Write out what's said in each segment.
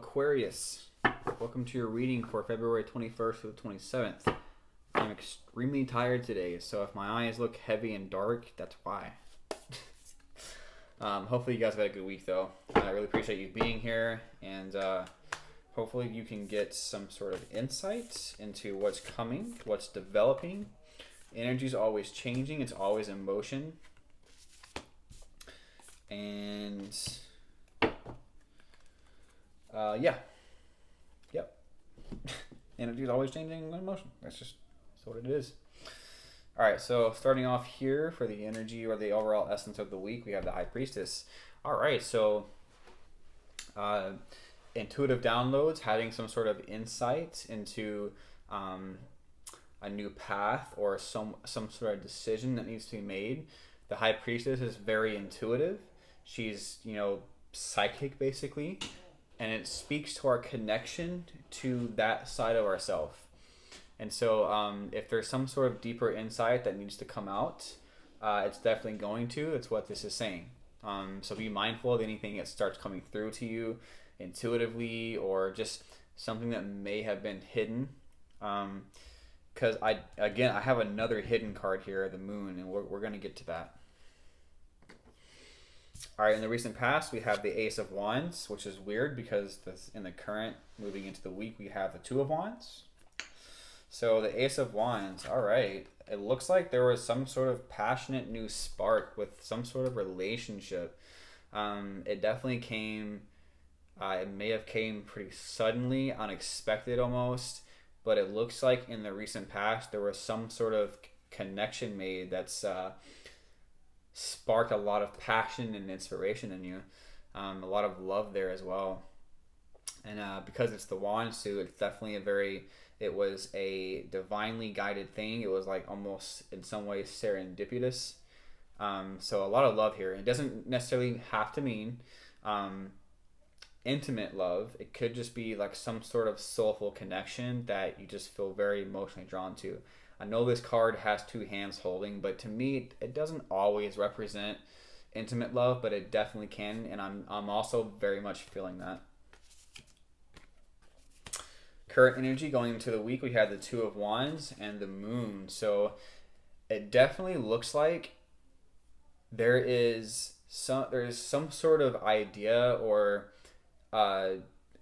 Aquarius. Welcome to your reading for February 21st to the 27th. I'm extremely tired today, so if my eyes look heavy and dark, that's why. Hopefully you guys have had a good week, though. I really appreciate you being here, and hopefully you can get some sort of insight into what's coming, what's developing. Energy is always changing. It's always in motion. And yep. Energy is always changing in motion. That's what it is. All right, so starting off here for the energy or the overall essence of the week, we have the High Priestess. All right, so intuitive downloads, having some sort of insight into a new path or some sort of decision that needs to be made. The High Priestess is very intuitive. She's, psychic basically, and it speaks to our connection to that side of ourself. And so if there's some sort of deeper insight that needs to come out, it's definitely going to. It's what this is saying. So be mindful of anything that starts coming through to you intuitively, or just something that may have been hidden. Because I have another hidden card here, the Moon, and we're going to get to that. All right, in the recent past, we have the Ace of Wands, which is weird because in the current, moving into the week, we have the Two of Wands. So the Ace of Wands, all right. It looks like there was some sort of passionate new spark with some sort of relationship. It definitely came, it may have came pretty suddenly, unexpected almost, but it looks like in the recent past, there was some sort of connection made that's sparked a lot of passion and inspiration in you. A lot of love there as well. And because it's the wand suit, it's definitely it was a divinely guided thing. It was like almost in some ways serendipitous. So a lot of love here. It doesn't necessarily have to mean intimate love. It could just be like some sort of soulful connection that you just feel very emotionally drawn to. I know this card has two hands holding, but to me, it doesn't always represent intimate love, but it definitely can, and I'm also very much feeling that. Current energy going into the week, we had the Two of Wands and the Moon. So it definitely looks like there's some sort of idea or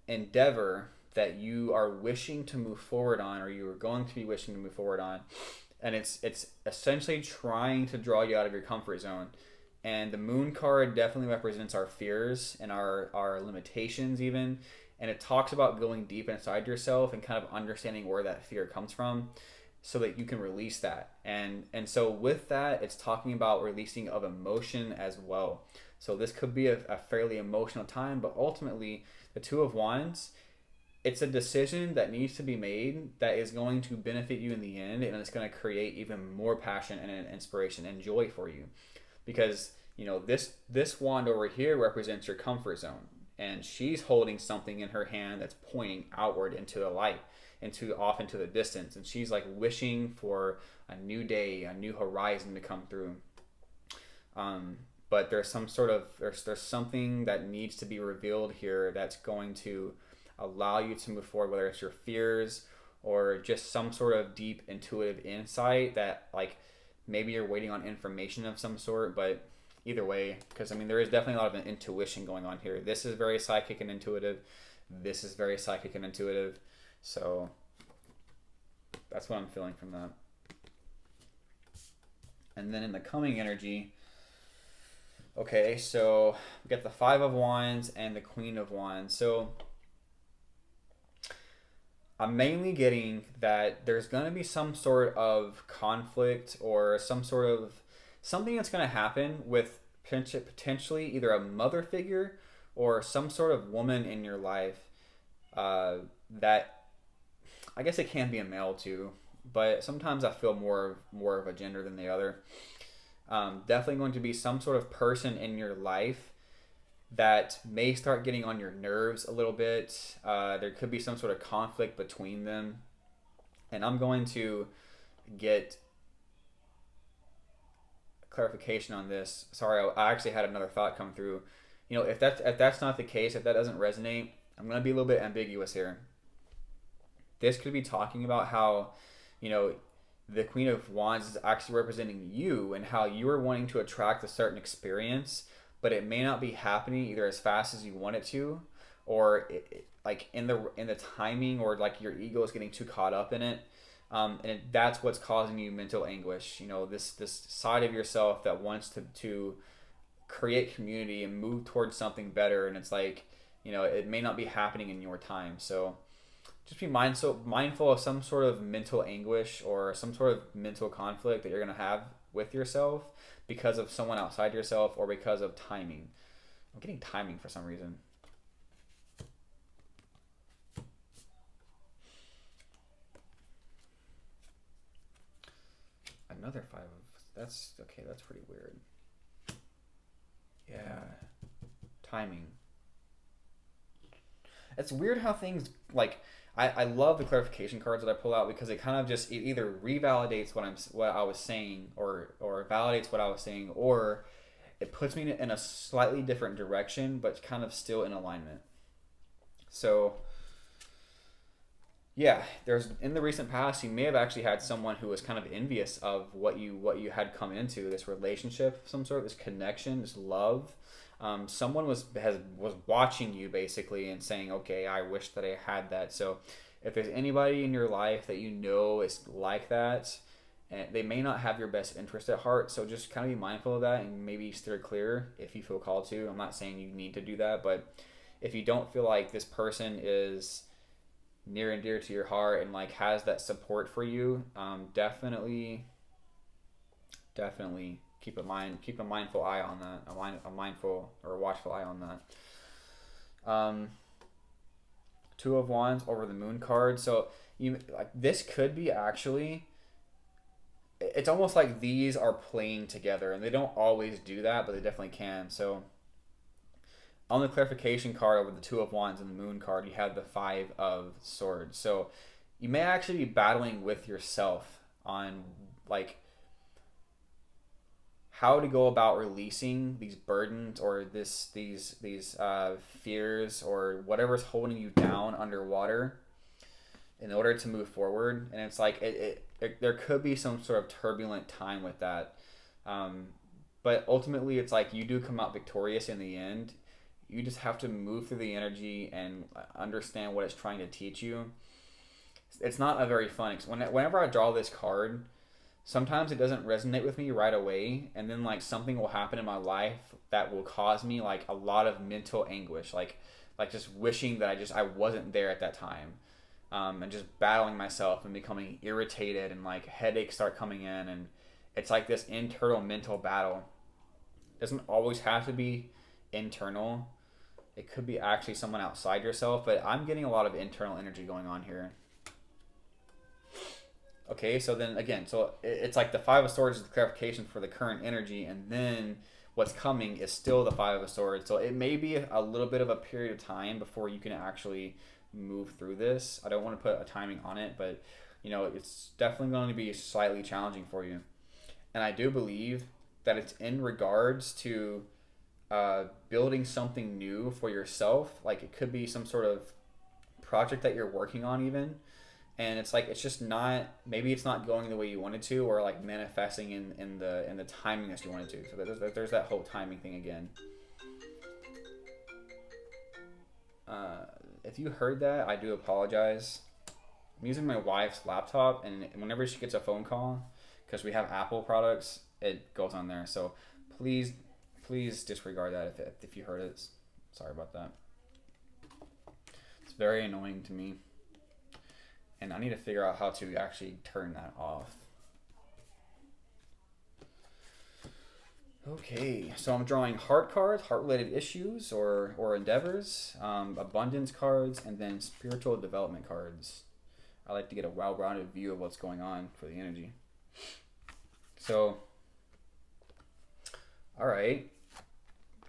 endeavor that you are wishing to move forward on, or you are going to be wishing to move forward on, and it's essentially trying to draw you out of your comfort zone. And the Moon card definitely represents our fears and our limitations even, and it talks about going deep inside yourself and kind of understanding where that fear comes from so that you can release that. And so with that, it's talking about releasing of emotion as well. So this could be a fairly emotional time, but ultimately the Two of Wands, it's a decision that needs to be made that is going to benefit you in the end, and it's going to create even more passion and inspiration and joy for you. Because, this wand over here represents your comfort zone, and she's holding something in her hand that's pointing outward into the light, off into the distance, and she's like wishing for a new day, a new horizon to come through. But there's there's something that needs to be revealed here that's going to allow you to move forward, whether it's your fears or just some sort of deep intuitive insight that, like, maybe you're waiting on information of some sort. But either way, because there is definitely a lot of intuition going on here. This is very psychic and intuitive. This is very psychic and intuitive. So that's what I'm feeling from that. And then in the coming energy, okay, so we got the Five of Wands and the Queen of Wands. So I'm mainly getting that there's going to be some sort of conflict or something that's going to happen with potentially either a mother figure or some sort of woman in your life that, I guess it can be a male too, but sometimes I feel more of a gender than the other. Definitely going to be some sort of person in your life that may start getting on your nerves a little bit. There could be some sort of conflict between them. And I'm going to get clarification on this. Sorry, I actually had another thought come through. If that's not the case, if that doesn't resonate, I'm going to be a little bit ambiguous here. This could be talking about how, you know, the Queen of Wands is actually representing you and how you are wanting to attract a certain experience, but it may not be happening either as fast as you want it to, or like in the timing, or like your ego is getting too caught up in it. That's what's causing you mental anguish. You know, this side of yourself that wants to create community and move towards something better, and it's like, you know, it may not be happening in your time. So just be mindful of some sort of mental anguish or some sort of mental conflict that you're going to have with yourself because of someone outside yourself, or because of timing. I'm getting timing for some reason. Another five of, that's okay, that's pretty weird. Yeah. Timing. It's weird how things like, I love the clarification cards that I pull out, because it kind of just, it either revalidates what I was saying, or validates what I was saying, or it puts me in a slightly different direction but kind of still in alignment. So yeah, there's, in the recent past, you may have actually had someone who was kind of envious of what you had come into, this relationship of some sort, this connection, this love. Someone was watching you basically and saying, okay, I wish that I had that. So if there's anybody in your life that you know is like that, and they may not have your best interest at heart, so just kind of be mindful of that and maybe steer clear if you feel called to. I'm not saying you need to do that, but if you don't feel like this person is near and dear to your heart and like has that support for you, definitely keep a mindful eye on that, a mindful or watchful eye on that. Two of Wands over the Moon card. So you, like, this could be actually, it's almost like these are playing together, and they don't always do that, but they definitely can. So on the clarification card over the Two of Wands and the Moon card, you have the Five of Swords. So you may actually be battling with yourself on like how to go about releasing these burdens, or these fears, or whatever's holding you down underwater in order to move forward. And it's like there could be some sort of turbulent time with that, but ultimately it's like you do come out victorious in the end. You just have to move through the energy and understand what it's trying to teach you. It's not a very fun whenever I draw this card, sometimes it doesn't resonate with me right away, and then like something will happen in my life that will cause me like a lot of mental anguish, like just wishing that I wasn't there at that time, and just battling myself and becoming irritated, and like headaches start coming in, and it's like this internal mental battle. It doesn't always have to be internal. It could be actually someone outside yourself, but I'm getting a lot of internal energy going on here. Okay, so then again, so it's like the Five of Swords is the clarification for the current energy, and then what's coming is still the Five of Swords. So it may be a little bit of a period of time before you can actually move through this. I don't want to put a timing on it, but you know, it's definitely going to be slightly challenging for you. And I do believe that it's in regards to building something new for yourself. Like it could be some sort of project that you're working on even, and it's like it's just not, maybe it's not going the way you wanted to, or like manifesting in the timing that you wanted to. So there's that whole timing thing again. If you heard that, I do apologize. I'm using my wife's laptop, and whenever she gets a phone call, because we have Apple products, it goes on there. So please disregard that if you heard it. Sorry about that. It's very annoying to me, and I need to figure out how to actually turn that off. Okay, so I'm drawing heart cards, heart-related issues or endeavors, abundance cards, and then spiritual development cards. I like to get a well-rounded view of what's going on for the energy. So, all right.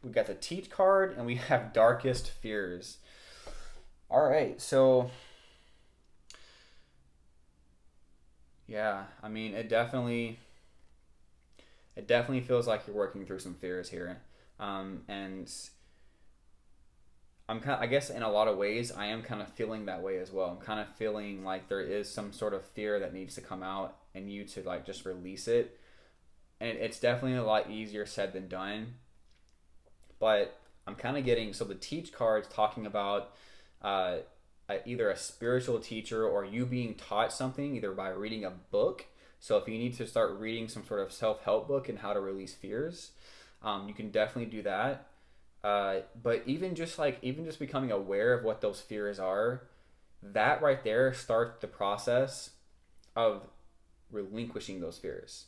We got the Teach card, and we have Darkest Fears. All right, so yeah, I mean, it definitely feels like you're working through some fears here, and I guess in a lot of ways, I am kind of feeling that way as well. I'm kind of feeling like there is some sort of fear that needs to come out and you to like just release it. And it's definitely a lot easier said than done. But I'm kind of getting, so the teach card's talking about uh, either a spiritual teacher or you being taught something either by reading a book. So if you need to start reading some sort of self-help book and how to release fears, you can definitely do that. But even just becoming aware of what those fears are, that right there starts the process of relinquishing those fears.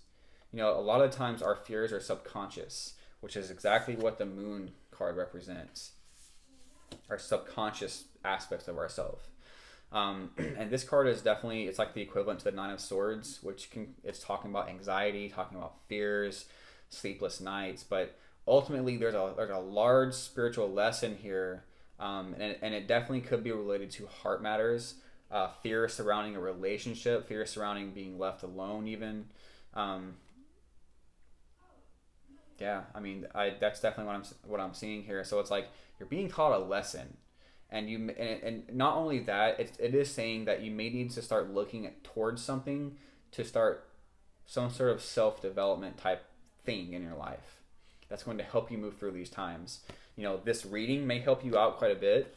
You know, a lot of times our fears are subconscious, which is exactly what the moon card represents. Our subconscious aspects of ourselves. And this card is definitely, it's like the equivalent to the Nine of Swords, it's talking about anxiety, talking about fears, sleepless nights, but ultimately there's a large spiritual lesson here, and it definitely could be related to heart matters, fear surrounding a relationship, fear surrounding being left alone even. Um, yeah, I mean, that's definitely what I'm seeing here. So it's like you're being taught a lesson, and not only that, it is saying that you may need to start looking towards something to start some sort of self development type thing in your life that's going to help you move through these times. You know, this reading may help you out quite a bit,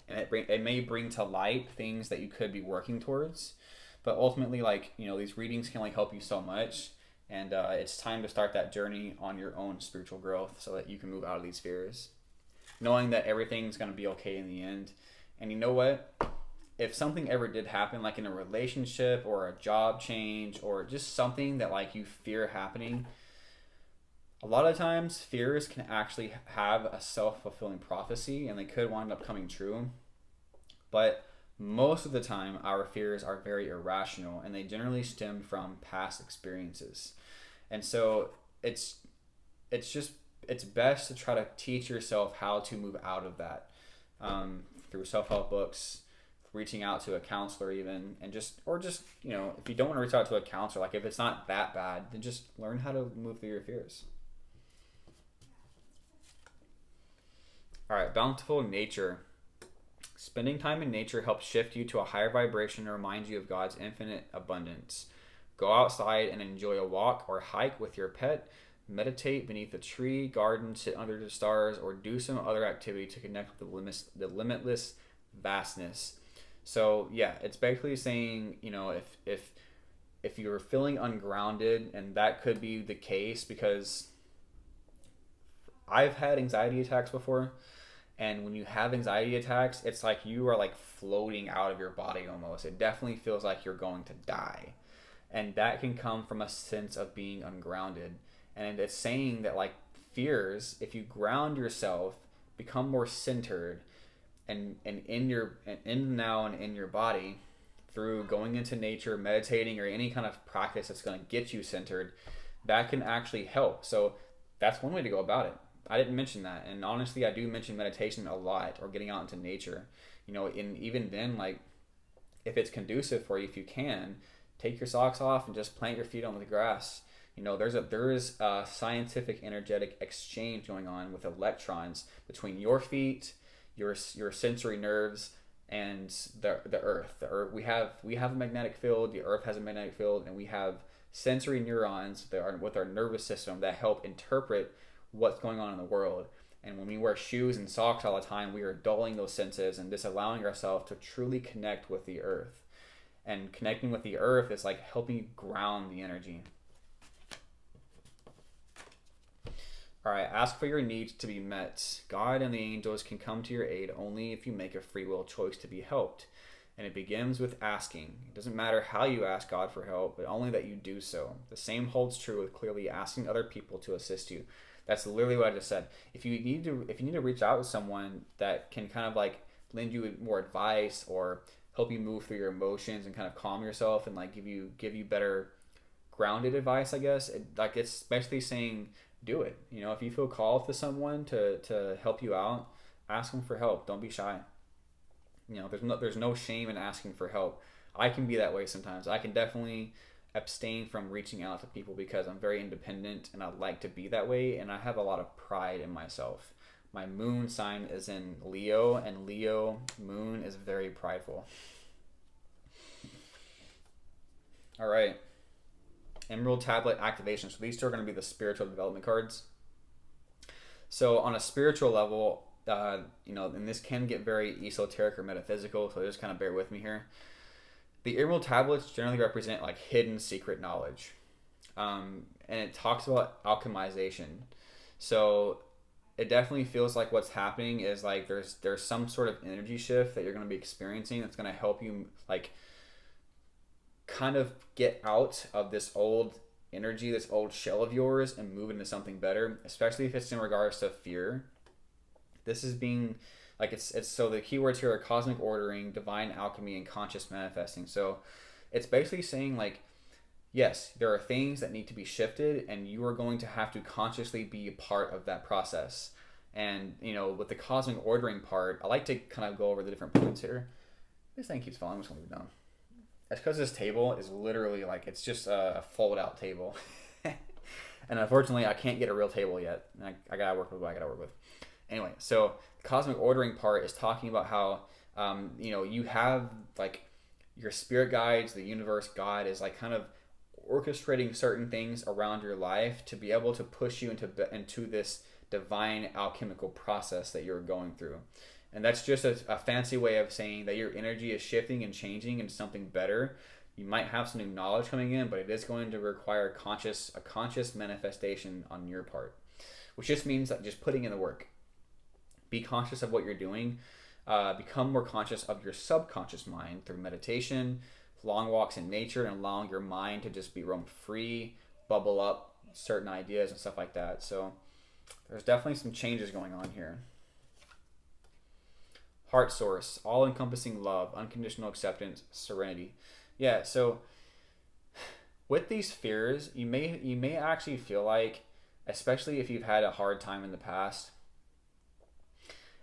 and it may bring to light things that you could be working towards. But ultimately, like, you know, these readings can only help you so much, and it's time to start that journey on your own spiritual growth so that you can move out of these fears, knowing that everything's going to be okay in the end. And you know what? If something ever did happen, like in a relationship or a job change or just something that like you fear happening, a lot of times fears can actually have a self-fulfilling prophecy and they could wind up coming true. But most of the time our fears are very irrational and they generally stem from past experiences. And so it's best to try to teach yourself how to move out of that, through self-help books, reaching out to a counselor even, and just you know, if you don't want to reach out to a counselor, like if it's not that bad, then just learn how to move through your fears. All right, bountiful nature. Spending time in nature helps shift you to a higher vibration and reminds you of God's infinite abundance. Go outside and enjoy a walk or hike with your pet. Meditate beneath a tree, garden, sit under the stars, or do some other activity to connect with the limitless vastness. So yeah, it's basically saying, you know, if you're feeling ungrounded, and that could be the case because I've had anxiety attacks before, and when you have anxiety attacks, it's like you are like floating out of your body almost. It definitely feels like you're going to die, and that can come from a sense of being ungrounded. And it's saying that like fears, if you ground yourself, become more centered and in now and in your body through going into nature, meditating, or any kind of practice that's going to get you centered, that can actually help. So that's one way to go about it. I didn't mention that, and honestly, I do mention meditation a lot, or getting out into nature. You know, and even then, like if it's conducive for you, if you can, take your socks off and just plant your feet on the grass. You know, there is a scientific energetic exchange going on with electrons between your feet, your sensory nerves, and the earth. The earth, we have a magnetic field. The earth has a magnetic field, and we have sensory neurons that are with our nervous system that help interpret what's going on in the world. And when we wear shoes and socks all the time, we are dulling those senses and disallowing ourselves to truly connect with the earth. And connecting with the earth is like helping ground the energy. All right, ask for your needs to be met. God and the angels can come to your aid only if you make a free will choice to be helped. And it begins with asking. It doesn't matter how you ask God for help, but only that you do so. The same holds true with clearly asking other people to assist you. That's literally what I just said. If you need to reach out to someone that can kind of like lend you more advice or help you move through your emotions and kind of calm yourself and like give you better grounded advice, I guess. It's especially saying do it. You know, if you feel called to someone to help you out, ask them for help. Don't be shy. You know, there's no shame in asking for help. I can be that way sometimes. I can definitely abstain from reaching out to people because I'm very independent and I like to be that way, and I have a lot of pride in myself. My moon sign is in Leo, and Leo moon is very prideful. All right. Emerald tablet activation. So these two are going to be the spiritual development cards. So on a spiritual level, and this can get very esoteric or metaphysical, so just kind of bear with me here. The emerald tablets generally represent like hidden secret knowledge. And it talks about alchemization. So it definitely feels like what's happening is like there's some sort of energy shift that you're going to be experiencing that's going to help you like kind of get out of this old energy, this old shell of yours, and move into something better, especially if it's in regards to fear. This is being like it's so the keywords here are cosmic ordering, divine alchemy, and conscious manifesting. So it's basically saying like, yes, there are things that need to be shifted, and you are going to have to consciously be a part of that process. And with the cosmic ordering part, I like to kind of go over the different points here. This thing keeps falling. I'm just gonna leave it down. That's because this table is literally like it's just a fold out table. And unfortunately I can't get a real table yet. I gotta work with what I gotta work with. Anyway, so the cosmic ordering part is talking about how you have like your spirit guides, the universe, God is like kind of orchestrating certain things around your life to be able to push you into this divine alchemical process that you're going through. And that's just a fancy way of saying that your energy is shifting and changing into something better. You might have some new knowledge coming in, but it is going to require a conscious manifestation on your part, which just means that just putting in the work. Be conscious of what you're doing. Become more conscious of your subconscious mind through meditation, long walks in nature, and allowing your mind to just be roam free, bubble up certain ideas and stuff like that. So there's definitely some changes going on here. Heart source, all-encompassing love, unconditional acceptance, serenity. Yeah, so with these fears, you may actually feel like, especially if you've had a hard time in the past,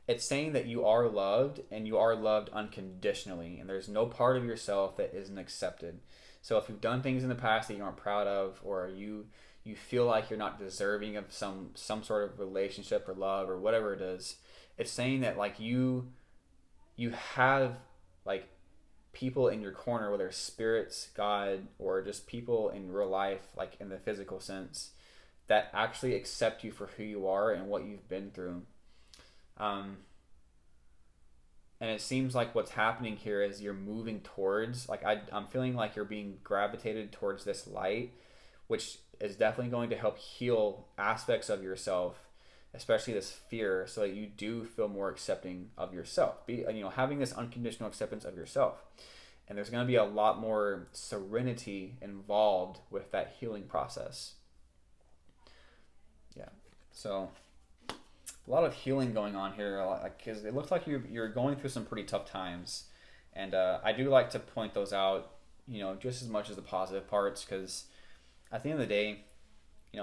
it's saying that you are loved and you are loved unconditionally, and there's no part of yourself that isn't accepted. So if you've done things in the past that you aren't proud of, or you feel like you're not deserving of some sort of relationship or love or whatever it is, it's saying that like you have like people in your corner, whether spirits, God, or just people in real life, like in the physical sense, that actually accept you for who you are and what you've been through. And it seems like what's happening here is you're moving towards, like I'm feeling like you're being gravitated towards this light, which is definitely going to help heal aspects of yourself, especially this fear, so that you do feel more accepting of yourself. Having this unconditional acceptance of yourself. And there's going to be a lot more serenity involved with that healing process. Yeah. So a lot of healing going on here, because it looks like you're going through some pretty tough times. And I do like to point those out, just as much as the positive parts, because at the end of the day,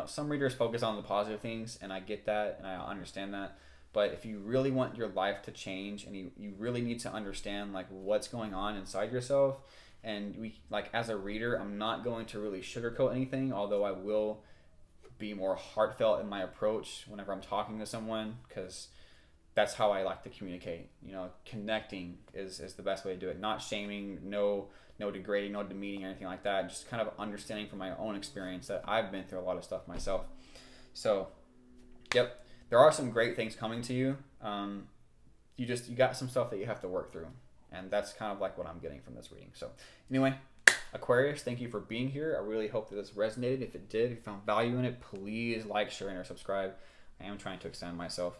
some readers focus on the positive things, and I get that, and I understand that. But if you really want your life to change, and you really need to understand like what's going on inside yourself, and as a reader, I'm not going to really sugarcoat anything, although I will be more heartfelt in my approach whenever I'm talking to someone, because that's how I like to communicate. Connecting is the best way to do it. Not shaming, no degrading, no demeaning, or anything like that. Just kind of understanding from my own experience that I've been through a lot of stuff myself. So, yep, there are some great things coming to you. You got some stuff that you have to work through, and that's kind of like what I'm getting from this reading. So, anyway, Aquarius, thank you for being here. I really hope that this resonated. If it did, if you found value in it, please like, share, and or subscribe. I am trying to extend myself.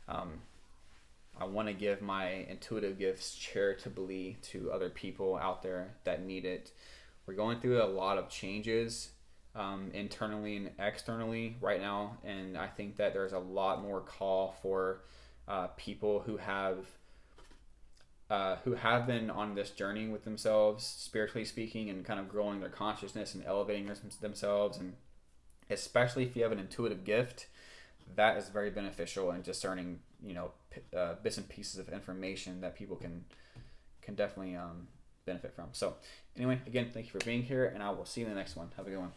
I want to give my intuitive gifts charitably to other people out there that need it. We're going through a lot of changes internally and externally right now, and I think that there's a lot more call for people who have been on this journey with themselves, spiritually speaking, and kind of growing their consciousness and elevating themselves. And especially if you have an intuitive gift, that is very beneficial in discerning, bits and pieces of information that people can definitely benefit from. So anyway, again, thank you for being here, and I will see you in the next one. Have a good one.